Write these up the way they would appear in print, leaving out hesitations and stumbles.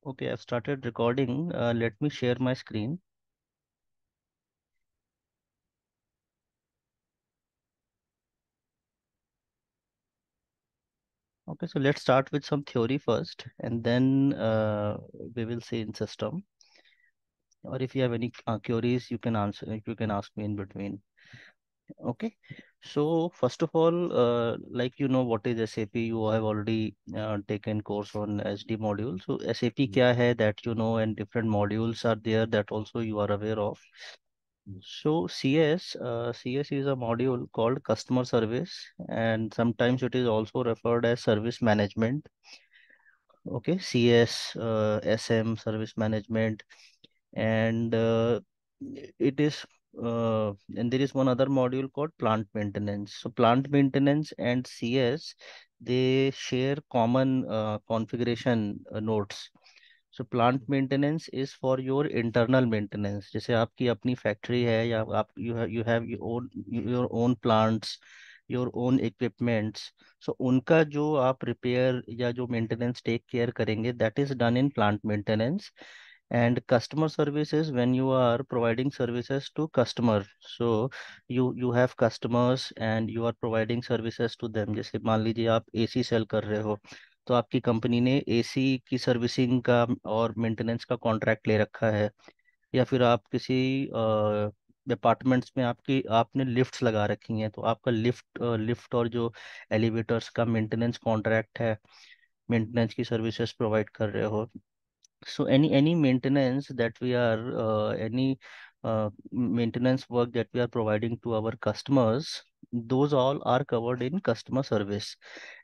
Okay, I've started recording. Let me share my screen. Okay, so let's start with some theory first, and then we will see in system. Or if you have any queries, you can answer. You can ask me in between. Okay. So first of all, like what is SAP, you have already taken course on SD module. So SAP kya hai that and different modules are there that also you are aware of. So CS is a module called customer service, and sometimes it is also referred as service management. Okay, CS, SM, service management, and it is and there is one other module called plant maintenance. So plant maintenance and CS, they share common configuration nodes. So plant maintenance is for your internal maintenance, जैसे आपकी अपनी factory है या आप you have your own plants, your own equipments. So उनका जो आप repair या जो मेंटेनेंस टेक केयर करेंगे, that is done in plant maintenance. And customer service is when you are providing services to customer. So you have customers and you are providing services to them. जैसे मान लीजिए आप AC cell कर रहे हो, तो आपकी कंपनी ने एसी की सर्विसिंग का और मेंटेनेंस का कॉन्ट्रैक्ट ले रखा है। या फिर आप किसी अपार्टमेंट्स में आपने लिफ्ट्स लगा रखी हैं, तो आपका लिफ्ट और जो एलिवेटर्स का मेंटेनेंस कॉन्ट्रैक्ट है, मेंटेनेंस की सर्विसेज प्रोवाइड कर रहे हो। So any maintenance that we are any maintenance work that we are providing to our customers, those all are covered in customer service.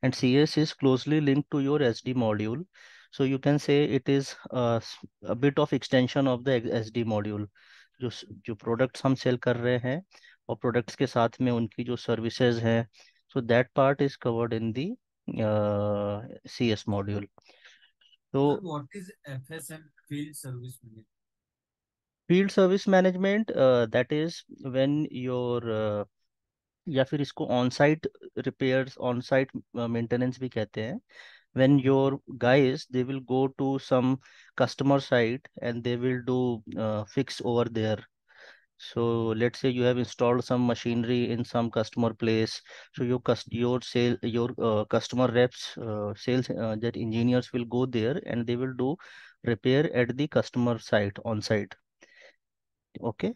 And CS is closely linked to your SD module. So you can say it is a bit of extension of the SD module. जो products हम cell कर रहे हैं और products के साथ में उनकी जो सर्विसेज हैं, so that part is covered in the CS module. Sir, So what is FSM, Field Service Manager? Field service management, that is when your या फिर इसको on site repairs, on site maintenance भी कहते हैं। When your guys they will go to some customer site and they will do fix over there. So let's say you have installed some machinery in some customer place. So your customer reps, sales that engineers will go there and they will do repair at the customer site on site. Okay,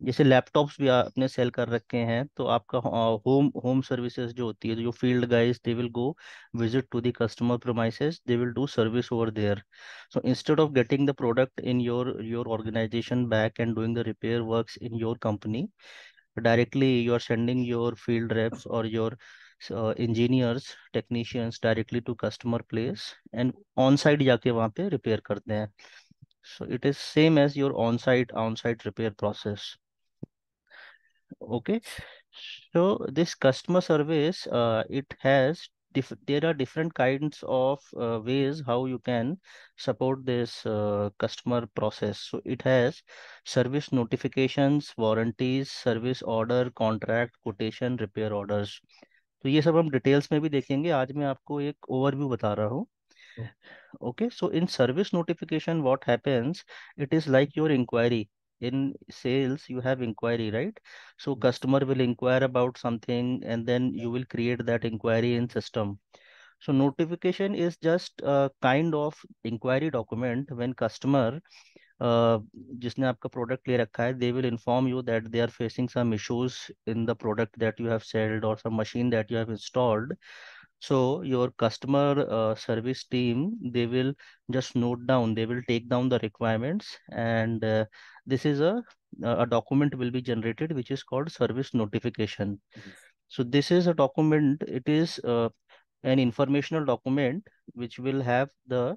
जैसे laptops भी आपने cell कर रखे हैं, तो आपका home home services जो होती है, जो field guys they will go visit to the customer premises, they will do service over there. So instead of getting the product in your organisation back and doing the repair works in your company, directly you are sending your field reps or your engineers, technicians directly to customer place and on site जाके वहाँ पे repair करते हैं. So it is same as your on-site repair process. Okay. So this customer service, it has there are different kinds of ways how you can support this customer process. So it has service notifications, warranties, service order, contract, quotation, repair orders. तो ये सब हम details में भी देखेंगे, आज मैं आपको एक ओवरव्यू बता रहा हूँ. Okay, so in service notification, what happens? It is like your inquiry. In sales, you have inquiry, right? So customer will inquire about something and then you will create that inquiry in system. So notification is just a kind of inquiry document when customer जिसने आपका product ले रखा है, they will inform you that they are facing some issues in the product that you have sold or some machine that you have installed. So your customer service team, they will just note down, they will take down the requirements, and this is a document will be generated which is called service notification. Yes. So this is a document, it is an informational document which will have the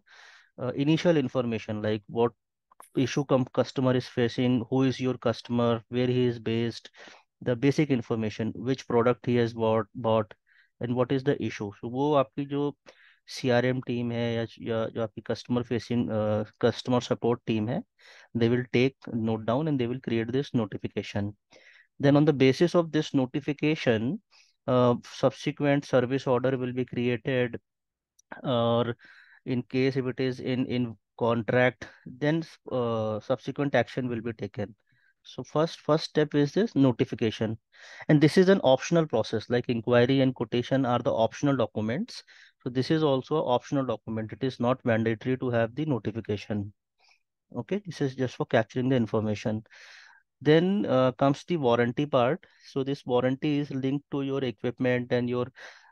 initial information like what issue customer is facing, who is your customer, where he is based, the basic information, which product he has bought and what is the issue. So वो आपकी जो CRM team है या जो आपकी customer support team है, they will take note down and they will create this notification. Then on the basis of this notification, subsequent service order will be created, or in case if it is in contract, then subsequent action will be taken. So first step is this notification, and this is an optional process. Like inquiry and quotation are the optional documents. So this is also an optional document. It is not mandatory to have the notification. Okay, this is just for capturing the information. Then comes the warranty part. So this warranty is linked to your equipment and your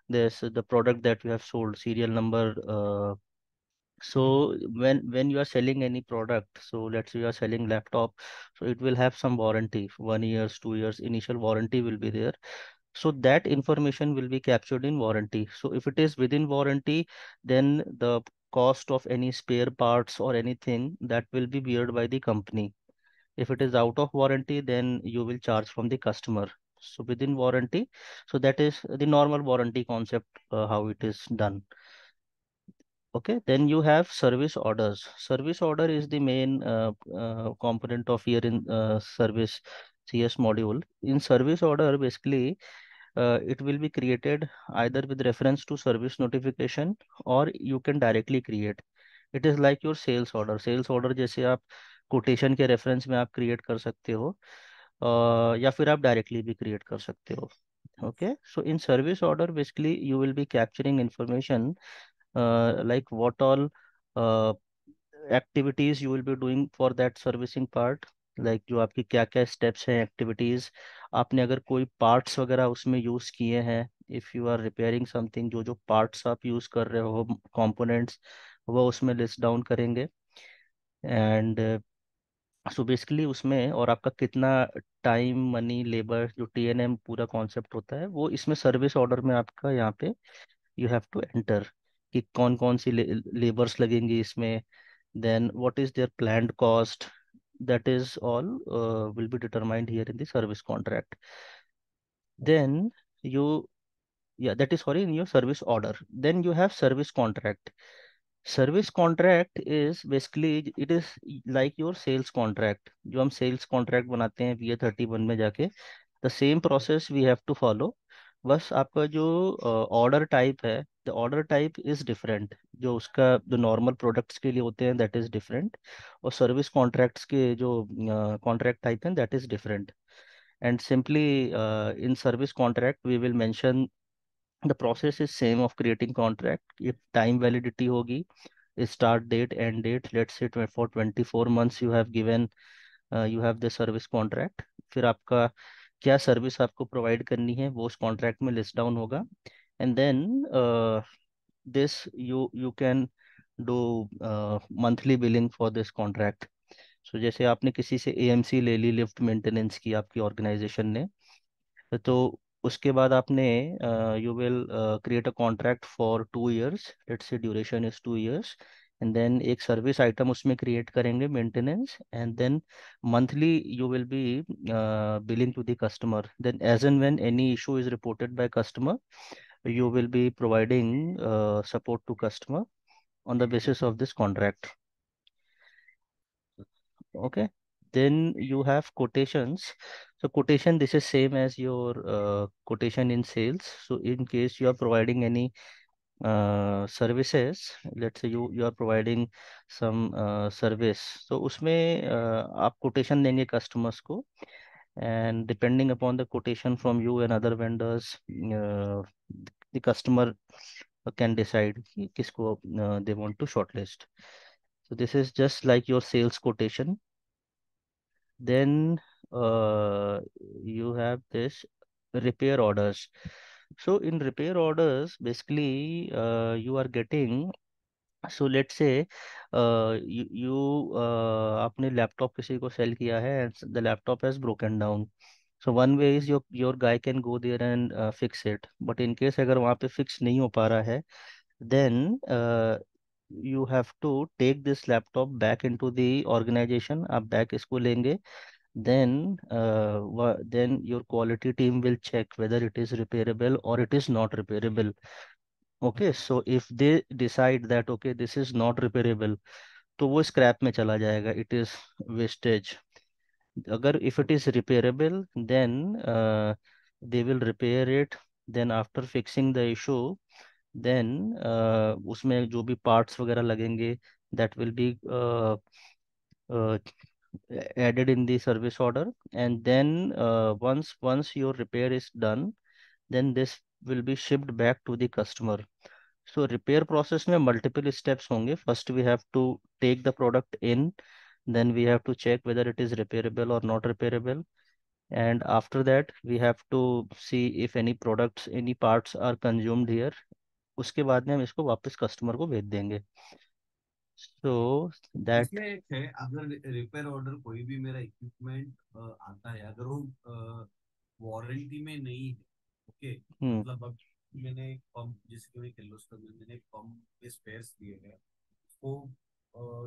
this the product that you have sold, serial number. So when you are selling any product, so let's say you are selling laptop, so it will have some warranty, 1 years, 2 years, initial warranty will be there. So that information will be captured in warranty. So if it is within warranty, then the cost of any spare parts or anything that will be beared by the company. If it is out of warranty, then you will charge from the customer. So within warranty, so that is the normal warranty concept, how it is done. Okay, then you have service orders. Service order is the main component of here in service CS module. In service order, basically, it will be created either with reference to service notification or you can directly create. It is like your sales order. Sales order जैसे आप quotation के reference में आप create कर सकते हो, या फिर आप directly भी create कर सकते हो. Okay, so in service order, basically you will be capturing information like what all uh, activities you will be doing for that servicing part, like जो आपकी क्या क्या steps हैं activities, आपने अगर कोई parts वगैरह उसमें use किए हैं, if you are repairing something, जो जो parts आप use कर रहे हो components, वो उसमें list down करेंगे. एंड सो बेसिकली उसमें और आपका कितना टाइम मनी लेबर जो TNM पूरा कॉन्सेप्ट होता है वो इसमें सर्विस ऑर्डर में आपका यहाँ पे यू हैव टू एंटर कि कौन कौन सी लेबर्स लगेंगी इसमें, then what is their planned cost, that is all will be determined here in the service contract. Then you, yeah, that is sorry, in your service order. Then you have service contract. Service contract is basically it is like your sales contract. जो हम sales contract बनाते हैं VA31 में जाके, the same process we have to follow. बस आपका जो order type है, the order type is different. जो उसका जो नॉर्मल प्रोडक्ट्स के लिए होते हैं दैट इज डिफरेंट, और सर्विस कॉन्ट्रैक्ट्स के जो कॉन्ट्रैक्ट टाइप हैं that is different. And simply in service contract we will mention the process is same of creating contract. ये टाइम वैलिडिटी होगी, start date end date, let's say for 24 months you have given, you have the service contract. फिर आपका क्या service आपको provide करनी है वो उस कॉन्ट्रैक्ट में लिस्ट डाउन होगा. And then this you can do monthly billing for this contract. So जैसे आपने किसी से AMC ले ली, लिफ्ट मेंटेनेंस की आपकी ऑर्गेनाइजेशन ने, तो उसके बाद आपने you will create a contract for 2 years, let's say duration is 2 years. And then एक सर्विस आइटम उसमें क्रिएट करेंगे maintenance, and then monthly you will be billing to the customer. Then as and when any issue is reported by customer, you will be providing support to customer on the basis of this contract. Okay, then you have quotations. So quotation, this is same as your quotation in sales. So in case you are providing any services, let's say you are providing some service, so उसमें आप quotation देंगे customers को, and depending upon the quotation from you and other vendors, the customer can decide कि किसको they want to shortlist. So this is just like your sales quotation. Then you have this repair orders. So in repair orders, basically you are getting, so let's say आपने laptop किसी को cell किया है and the laptop has broken down. So one way is your guy can go there and fix it. But in case अगर वहाँ पे fix नहीं हो पा रहा है, then you have to take this laptop back into the organization. आप back इसको लेंगे, then then your quality team will check whether it is repairable or it is not repairable. Okay, so if they decide that okay this is not repairable, तो वो scrap में चला जाएगा, it is wastage. अगर if it is repairable, then they will repair it. Then after fixing the issue, then उसमें जो भी parts वगैरह लगेंगे that will be uh, added in the service order. And then once your repair is done, then this will be shipped back to the customer. So repair process में multiple steps होंगे. First we have to take the product in, then we have to check whether it is repairable or not repairable, and after that we have to see if any products, any parts are consumed here. उसके बाद में हम इसको वापस customer को भेज देंगे. So that. इसमें एक है, अगर रिपेयर ऑर्डर कोई भी मेरा इक्विपमेंट आता है, अगर वो वारंटी में नहीं है, ओके, हम्म. मतलब अब मैंने एक पंप, जिसके भी किर्लोस्कर में मैंने एक पंप के स्पेयर्स दिए हैं, उसको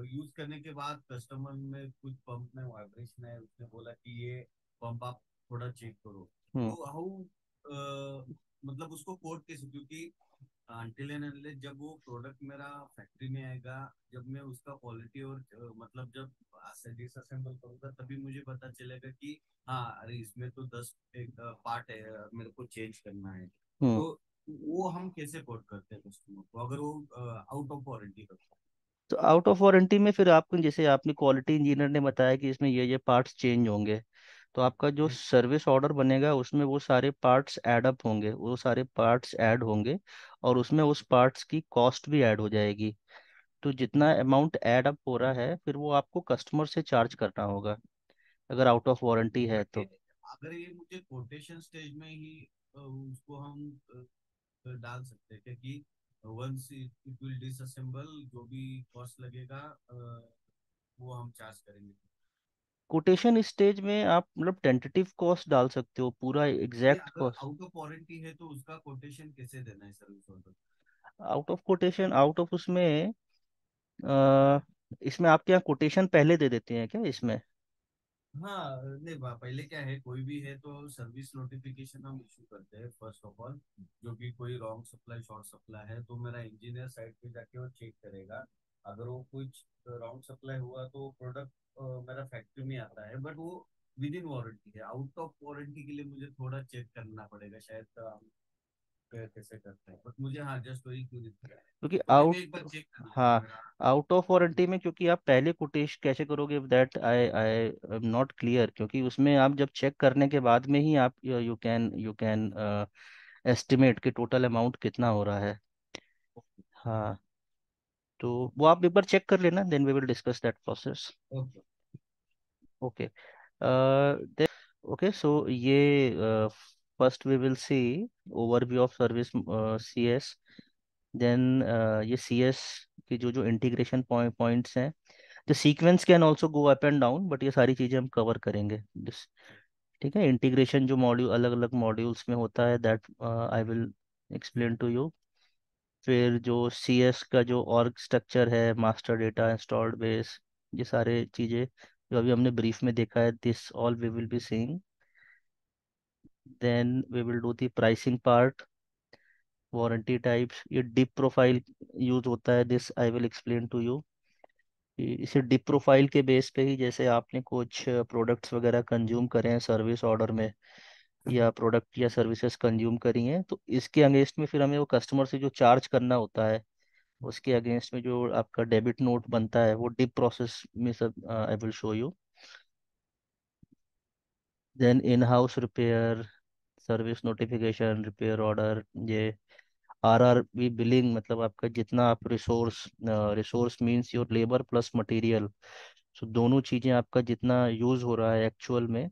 यूज करने के बाद कस्टमर में कुछ पंप में वाइब्रेशन है, उसने बोला कि ये पंप आप थोड़ा चेक करो, हम्म. तो हाउ मतलब उसको कोड कैसे, क्योंकि अनटिल एंड अनलेस जब वो प्रोडक्ट मेरा फैक्ट्री में आएगा, जब मैं उसका क्वालिटी और मतलब जब डिसअसेंबल करूंगा, तभी मुझे पता चलेगा कि हाँ, अरे इसमें तो 10 एक पार्ट है, मेरे को चेंज करना है, हम्म. तो वो हम कैसे कोड करते हैं कस्टमर को अगर वो आउट ऑफ वारंटी करता तो आउट ऑफ वारंटी में फिर आपको, जैसे आपने क्वालिटी इंजीनियर ने बताया कि इसमें ये पार्ट्स चेंज होंगे, तो आपका जो है? सर्विस ऑर्डर बनेगा उसमें वो सारे पार्ट्स ऐड अप होंगे, वो सारे पार्ट्स ऐड होंगे, और उसमें उस पार्ट्स की कॉस्ट भी ऐड हो जाएगी. तो जितना अमाउंट ऐड अप हो रहा है फिर वो आपको कस्टमर से चार्ज करना होगा, अगर आउट ऑफ वारंटी है ये तो. अगर ये मुझे कोटेशन स्टेज में ही उसको हम डाल सकते हैं, क्योंकि वंस इट विल डिसअसेंबल, जो भी कॉस्ट लगेगा वो हम चार्ज करेंगे। कोटेशन स्टेज में आप मतलब टेंटेटिव कॉस्ट डाल सकते हो, पूरा नहीं, एग्जैक्ट अगर कॉस्ट. आउट ऑफ वारंटी है तो उसका कोटेशन कैसे देना है service order? Out of quotation, out of उसमें इसमें आपके यहाँ कोटेशन पहले दे देते हैं क्या इसमें? हाँ, नहीं पहले क्या है, कोई भी है तो सर्विस नोटिफिकेशन हम इशू करते हैं फर्स्ट ऑफ ऑल, जो कि कोई रॉन्ग सप्लाई शॉर्ट सप्लाई है तो मेरा इंजीनियर साइड पे जाके वो चेक करेगा। अगर वो कुछ रॉन्ग सप्लाई हुआ तो प्रोडक्ट मेरा फैक्ट्री में आता है, बट वो विद इन वारंटी है। आउट ऑफ वारंटी के लिए मुझे थोड़ा चेक करना पड़ेगा शायद, हम कैसे करते हैं, बट मुझे हाँ जस्ट वही क्यूरी था, क्योंकि अभी मैं आउट, एक बार चेक कर लूंगा हाँ, मेरा। आउट ऑफ वारंटी में क्योंकि आप पहले कोटेशन कैसे करोगे, that I I am not clear, क्योंकि उसमें आप जब चेक करने के बाद में ही आप यू कैन एस्टिमेट कि टोटल अमाउंट कितना हो रहा है. हाँ, तो वो आप एक बार चेक कर लेना, then we will discuss that process. Okay. Okay. Okay, so ये first we will see overview of service CS. Then ये CS की जो जो इंटीग्रेशन पॉइंट्स हैं, the sequence can also go up and down, but ये सारी चीज़ें हम कवर करेंगे. ठीक है, इंटीग्रेशन जो मॉड्यूल अलग अलग मॉड्यूल्स में होता है, that I will explain to you. फिर जो CS का जो ऑर्ग स्ट्रक्चर है, मास्टर डेटा, इंस्टॉल्ड बेस, ये सारे चीज़ें जो अभी हमने ब्रीफ में देखा है, this all we will be seeing. Then we will do the pricing part, warranty types, ये डिप प्रोफाइल यूज होता है, this I will explain to you. इसे डिप प्रोफाइल के बेस पे ही, जैसे आपने कुछ प्रोडक्ट्स वगैरह कंज्यूम करे हैं सर्विस ऑर्डर में, या प्रोडक्ट या सर्विसेज कंज्यूम करी हैं, तो इसके अगेंस्ट में फिर हमें वो कस्टमर से जो चार्ज करना होता है, उसके अगेंस्ट में जो आपका डेबिट नोट बनता है, वो डिप प्रोसेस में सब I will show you. Then in house repair, service notification, repair order, ये RRB बिलिंग, मतलब आपका जितना आप resource, resource means your labour plus material, so दोनों चीज़ें आपका जितना यूज़ हो रहा है एक्चुअल में,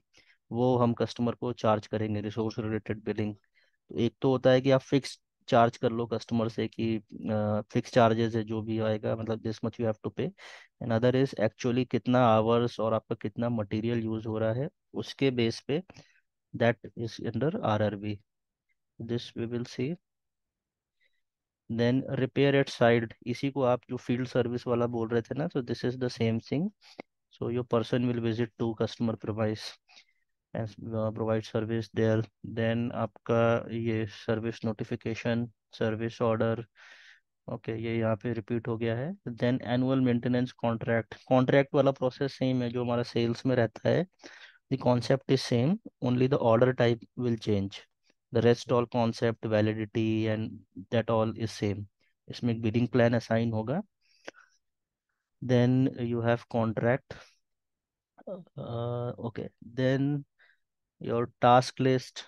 वो हम कस्टमर को चार्ज करेंगे, रिसोर्स रिलेटेड बिलिंग. तो एक तो होता है कि आप फिक्स चार्ज कर लो कस्टमर से कि फिक्स चार्जेस है जो भी आएगा, मतलब this much you have to pay. And other is actually कितना आवर्स और आपका कितना मटेरियल यूज हो रहा है, उसके बेस पे, that is under RRB. This we will see. Then repair at site, इसी को आप जो फील्ड सर्विस वाला बोल रहे थे ना, तो this is the same thing. So your person will visit to customer premises and provide service there. Then आपका ये service notification, service order, okay, ये यहाँ पे रिपीट हो गया है. Then annual maintenance contract, contract वाला प्रोसेस सेम है जो हमारा सेल्स में रहता है. The concept is same, only the order type will change. The rest all concept, validity and that all is same. इसमें एक बिलिंग प्लान असाइन होगा. Then you have contract. Okay. Then your task list,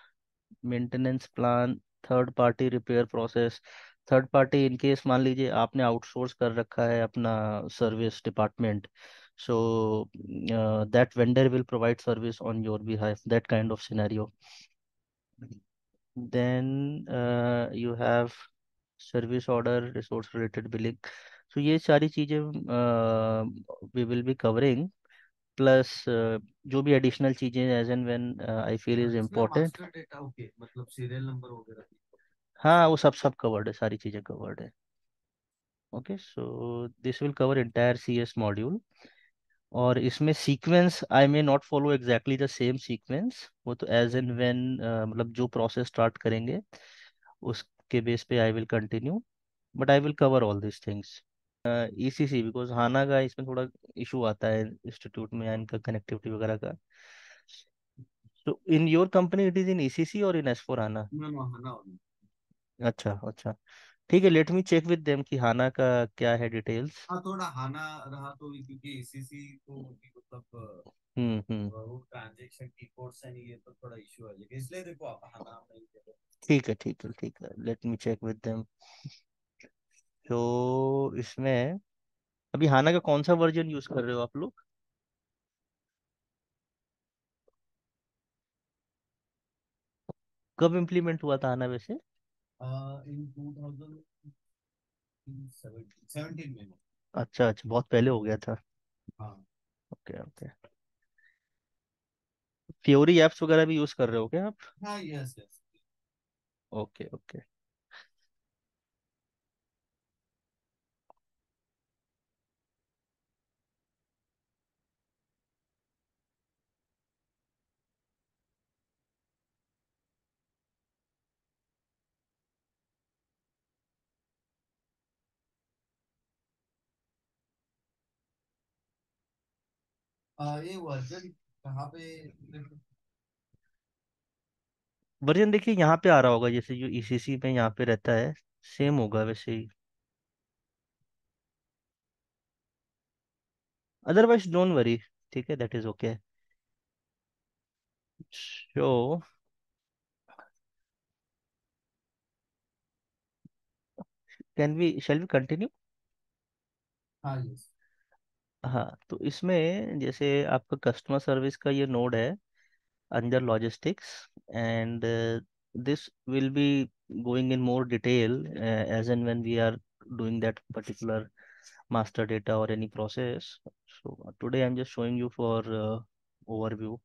maintenance plan, third party repair process. Third party in case मान लीजिए आपने outsource कर रखा है अपना service department, so that vendor will provide service on your behalf, that kind of scenario. Then you have service order, resource related billing. So ये सारी चीज़ें we will be covering, plus जो भी एडिशनल चीज़ें as and when I feel हाँ, is इसमें important. Master data okay, मतलब serial number वगैरह भी हाँ, ऐसे। वो सब सब कवर्ड है, सारी चीज़ें कवर्ड है। Okay, so this will cover entire C S module. और इसमें sequence I may not follow exactly the same sequence, वो तो एज एंड व्हेन मतलब जो प्रोसेस स्टार्ट करेंगे उसके बेस पे I will continue, but I will cover all this things. ECC, because HANA का इसमें थोड़ा इशू आता है इंस्टीट्यूट में, इनका कनेक्टिविटी वगैरह का। तो in your company it is in ECC और in S four HANA? No no, हाँ ना। अच्छा अच्छा, ठीक है, let me check with them कि हाना का क्या है डिटेल्स। हाँ, थोड़ा हाना रहा तो, क्योंकि इसीसी तो भी मतलब हम्म। वो ट्रांजेक्शन की कोड्स है, ये तो थोड़ा इश्यू है, लेकिन इसलिए देखो आप हाना में ही देखो। ठीक है ठीक है ठीक है, let me check with them. तो इसमें अभी हाना का कौन सा वर्जन यूज कर रहे हो आप लोग? कब इम्प्लीमेंट हुआ था हाना वैसे? इन 2017 में। अच्छा अच्छा, बहुत पहले हो गया था। हाँ ओके ओके। फ्योरी एप्स वगैरह भी यूज कर रहे हो क्या आप? हाँ, यस यस। Okay okay. ये वर्जन कहाँ पे? वर्जन देखिए यहाँ पे आ रहा होगा, जैसे जो ईसीसी में यहाँ पे रहता है, सेम होगा वैसे ही। अदरवाइज डोंट वरी, ठीक है, that is okay. So can we shall we continue? हाँ यस। हाँ, तो इसमें जैसे आपका कस्टमर सर्विस का ये नोड है under logistics, and this will be going in more detail as and when we are doing that particular master data or any process. So today I'm just showing you for overview.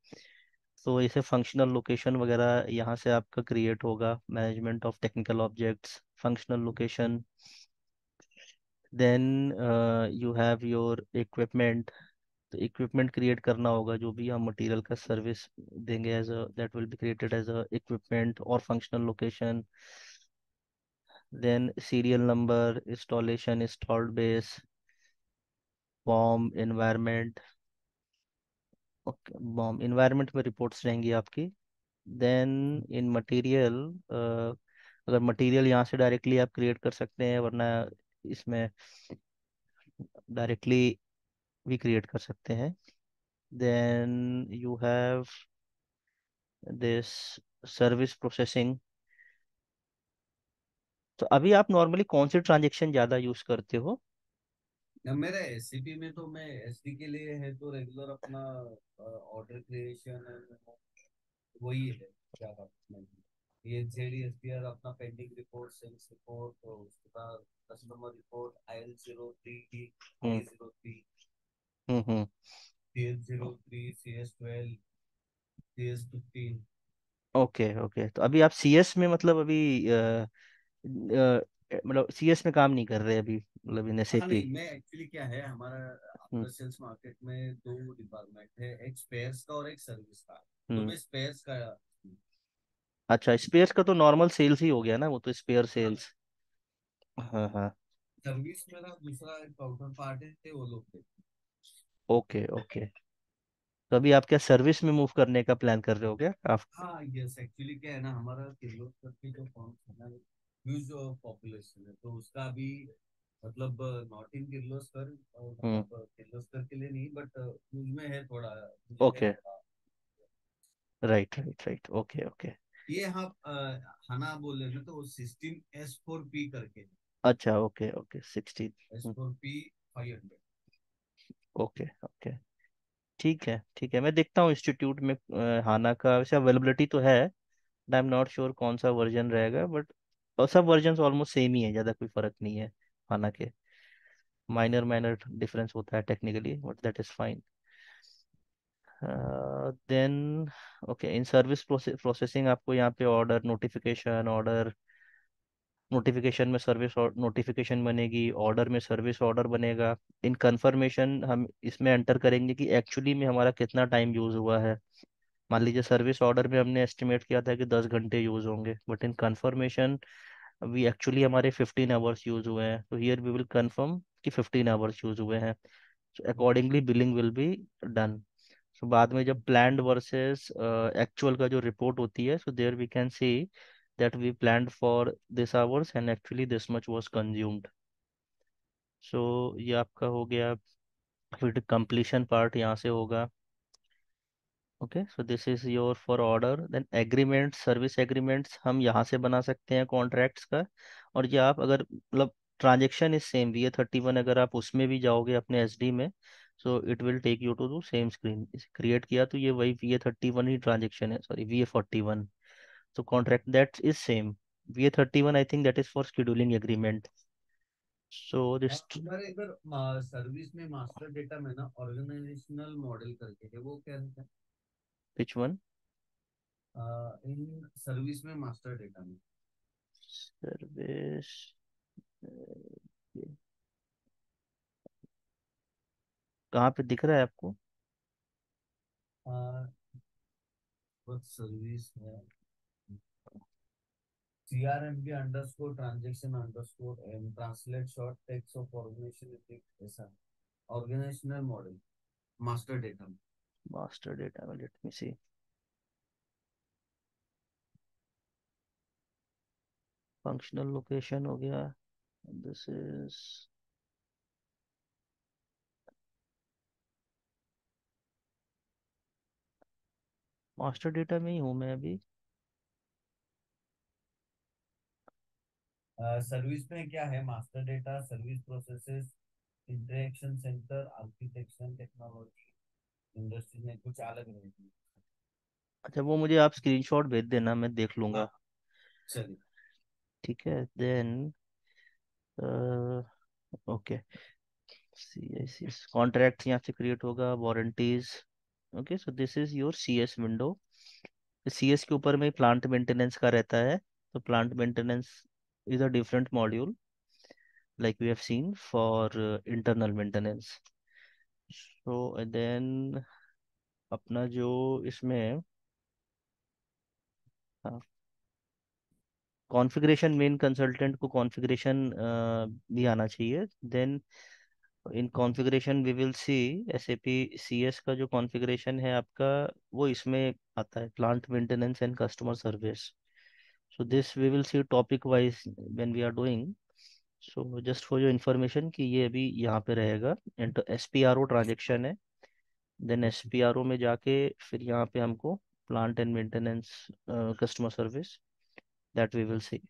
तो इसे functional location वगैरह यहाँ से आपका create होगा, management of technical objects, functional location. Then you have your equipment, तो equipment create करना होगा, जो भी हम मटेरियल का सर्विस देंगे as a that will be created as a equipment और functional location. Then serial number, installation, installed base, BOM environment. Okay, BOM environment में रिपोर्ट्स रहेंगी आपकी। देन इन मटेरियल, अगर मटेरियल यहाँ से डायरेक्टली आप क्रिएट कर सकते हैं, वरना इसमें डायरेक्टली भी क्रिएट कर सकते हैं। Then you have this service processing. तो अभी आप नॉर्मली कौन से ट्रांजेक्शन ज़्यादा यूज़ करते हो? मेरा एससीपी में तो मैं एसडी के लिए है तो रेगुलर अपना ऑर्डर क्रिएशन वही है ज्यादा। ये जेडी एसपीआर अपना पेंडिंग रिपोर्ट, सेल्स रिपोर्ट, तो उसके बाद कस्टमर रिपोर्ट, IL03, हम्म A03, हम्म। CS03, CS12, CS15। Okay okay, तो अभी आप सीएस में मतलब अभी मतलब सीएस में काम नहीं कर रहे अभी, मतलब इन हाँ एसएपी? नहीं, मैं एक्चुअली क्या है, हमारा हम्म। आफ्टर सेल्स मार्केट में दो डिपार्टमेंट है, एक स्पेयर्स का और एक सर्विस का। तो हम्म। मैं स्पेयर्स का। अच्छा, स्पेयर्स का तो नॉर्मल सेल्स ही हो गया ना, वो तो स्पेयर हाँ, सेल्स। हाँ हाँ। सर्विस मेरा दूसरा काउंटर पार्ट है, वो लोग थे। ओके ओके, तो अभी आप क्या सर्विस में मूव करने का प्लान कर रहे हो क्या आप? हाँ यस, एक्चुअली क्या है ना, हमारा किर्लोस्कर की जो फॉर्म है ना, ह्यूज पॉपुलेशन है, तो उसका अभी मतलब नॉट इन किर्लोस्कर, हम्म। मतलब किर्लोस्कर के लिए नहीं, बट मुझ में है थोड़ा, मुझे है ओके। थोड़ा। Right right right, okay okay. ये आप हना बोल रहे हैं ना, तो 16S4P करके, अच्छा, okay okay, 16। S4P 500। Okay okay. ठीक है ठीक है, मैं देखता हूँ इंस्टीट्यूट में हाना का वैसे अवेलेबिलिटी तो है। आई एम नॉट श्योर कौन सा वर्जन रहेगा, बट और सब वर्जन ऑलमोस्ट सेम ही है, ज़्यादा कोई फर्क नहीं है हाना के। माइनर माइनर डिफरेंस होता है technically, but that is fine. Then okay, in service processing आपको यहाँ पे ऑर्डर नोटिफिकेशन, ऑर्डर नोटिफिकेशन में सर्विस नोटिफिकेशन बनेगी, ऑर्डर में सर्विस ऑर्डर बनेगा। इन कंफर्मेशन हम इसमें एंटर करेंगे कि एक्चुअली में हमारा कितना टाइम यूज़ हुआ है। मान लीजिए सर्विस ऑर्डर में हमने एस्टिमेट किया था कि 10 घंटे यूज़ होंगे, but in confirmation we actually हमारे 15 आवर्स यूज़ हुए हैं, तो हियर वी विल कंफर्म कि 15 आवर्स यूज़ हुए हैं। So accordingly billing will be done. So बाद में जब प्लान्ड वर्सेस एक्चुअल का जो रिपोर्ट होती है, so there we can see that we planned for this hours and actually this much was consumed. So ये आपका हो गया। फिर कंप्लीशन पार्ट यहाँ से होगा। Okay, so this is your for order. Then agreement, service agreements हम यहाँ से बना सकते हैं कॉन्ट्रैक्ट्स का। और ये आप अगर मतलब ट्रांजेक्शन इज सेम VA31, अगर आप उसमें भी जाओगे अपने SD में, so it will take you to same screen. इसे क्रिएट किया तो ये वही VA31 ही ट्रांजेक्शन है, सॉरी VA41। तो contract that is same. VA31 I think that is for scheduling agreement. So this हमारे इधर सर्विस में मास्टर डेटा में ना ऑर्गेनाइजेशनल मॉडल करके है, वो क्या है? Which one? इन सर्विस में मास्टर डेटा में सर्विस, कहाँ पे दिख रहा है आपको? सर्विस है, CRMP underscore transaction underscore and translate short text of organisation, ऐसा ऑर्गेनाइजेशनल मॉडल मास्टर डेटा में। मास्टर डेटा में let me see. Functional location हो गया। दिस इज मास्टर डेटा में ही हूँ मैं अभी। सर्विस में क्या है? Master data, service processes, interaction centre, architecture, technology, industry में कुछ अलग रहेगी। अच्छा, वो मुझे आप स्क्रीनशॉट भेज देना, मैं देख हाँ, लूंगा। चलिए। ठीक है, देन ओके, सी कॉन्ट्रैक्ट यहाँ से क्रिएट होगा, warranties. Okay, so this is your CS window. CS के ऊपर में प्लांट मेंटेनेंस का रहता है। तो plant maintenance is a different module like we have seen for internal maintenance. So then अपना जो इसमें कॉन्फ़िगरेशन, मेन कंसल्टेंट को कॉन्फ़िगरेशन भी आना चाहिए। Then in configuration we will see SAP CS का जो कॉन्फ़िगरेशन है आपका, वो इसमें आता है, plant maintenance and customer service. So this we will see topic wise when we are doing. So just for your information कि ये अभी यहाँ पे रहेगा। एंड SPRO ट्रांजेक्शन है। देन SPRO में जाके फिर यहाँ पे हमको plant and maintenance, customer service, that we will see.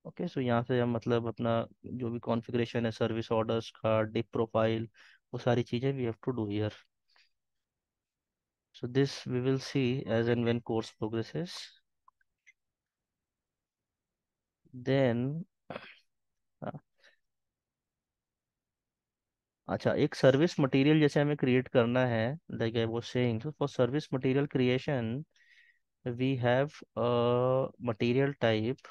Okay, so यहाँ से हम मतलब अपना जो भी कॉन्फ़िगरेशन है सर्विस ऑर्डर्स का, डिप प्रोफाइल, वो सारी चीज़ें we have to do here. So this we will see as and when course progresses. Then अच्छा, एक सर्विस मटेरियल जैसे हमें क्रिएट करना है, like I was saying, for service material creation we have a material type